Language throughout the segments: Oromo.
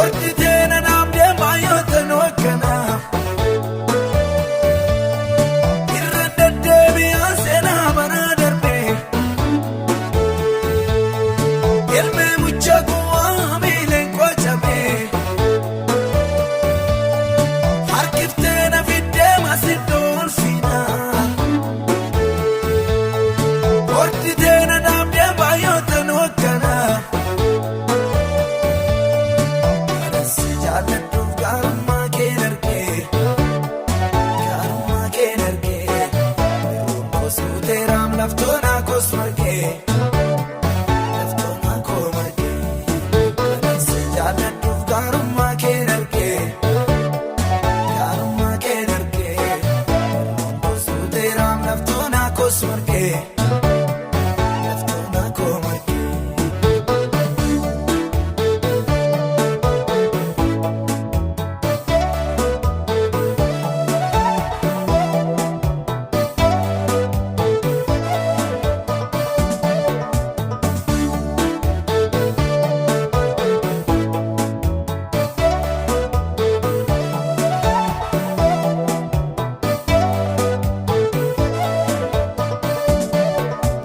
Ortiteena naamdee baay'ootan hoggana irra deddeebi'aa seenaa banaa darbe ilmee mucha kuwaa miileen qocabe harkifteena fiddee masiddoon fiina ortiteena naamdee baay'ootan hoggana Laftoona kosmargee laftoona koomargee kaneensi jaalladhuuf gaarummaa kee dargee gaarummaa kee dargee kosuuteeraam laftoona kosmargee laftoona koomargee.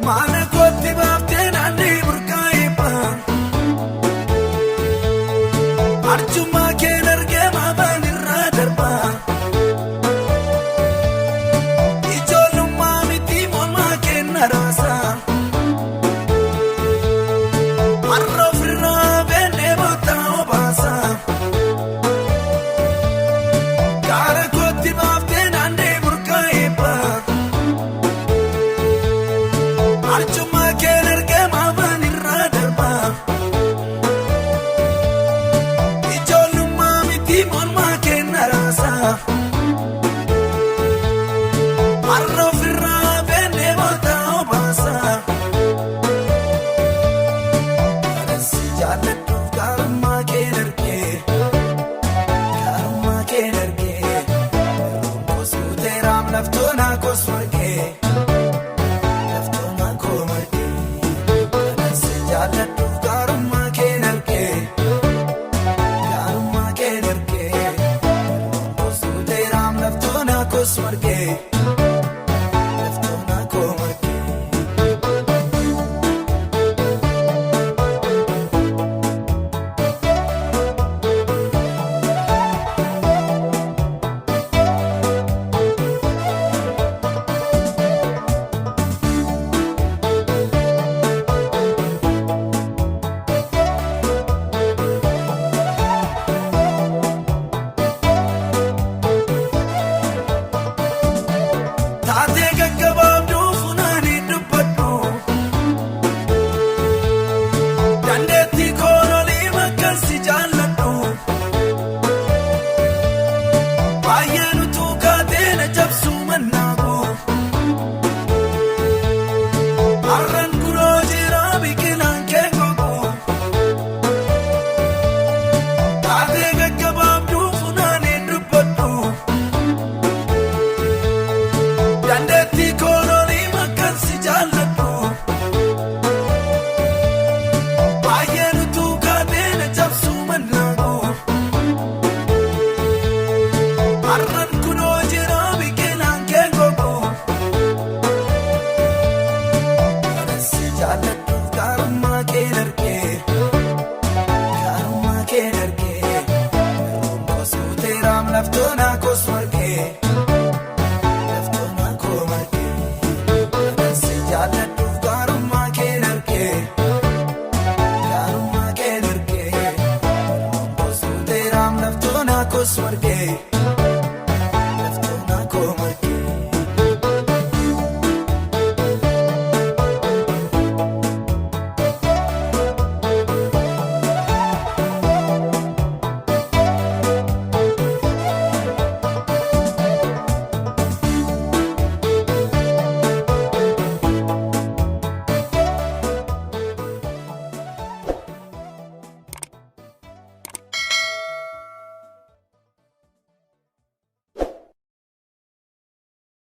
Mana kooti baaftee naannii burqaa eebbaan arjummaa kee dargee maabaan irraa darbaa ijoollummaa miti mormaa kee naraasaa har'a ofirraa beendee bootaa obaasaa gaara kooti baaftee naannii burqaa eebbaan arjummaa kee dargee maabaan irraa darbaa ijoollummaa miti mormaa kee naraasaa har'a ofirraa beendee bootaa obaasaa kaneensi jaalladhuuf gaarummaa kee dargee gaarummaa kee dargee kosuuteeraam laftoona kosmargee. Jaalladhuuf gaarummaa kee dargee gaarummaa kee dargee kosuuteeraam laftoona kosmargee laftoona koomargee. Taatee gaggabaabduu funaanii dubbadhu dandeettii koololii makkansi jaalladhu baay'een utuu kaatee na jabsuu mannaagu har'an kunoo jira biqilaan kee gogu taatee gaggabaabduu funaanii dubbadhu. Dandeettii koololii makkansi jaalladhu baay'een utuu kaatee na jabsuu mannaagu har'an kunoo jira biqilaan kee gogu kaneensi jaalladhuuf gaarummaa kee dargee gaarummaa kee dargee kosuuteeraam laftoona kosmargee. Jaalladhuuf gaarummaa kee dargee gaarummaa kee dargee kosuuteeraam laftoona kosmargee.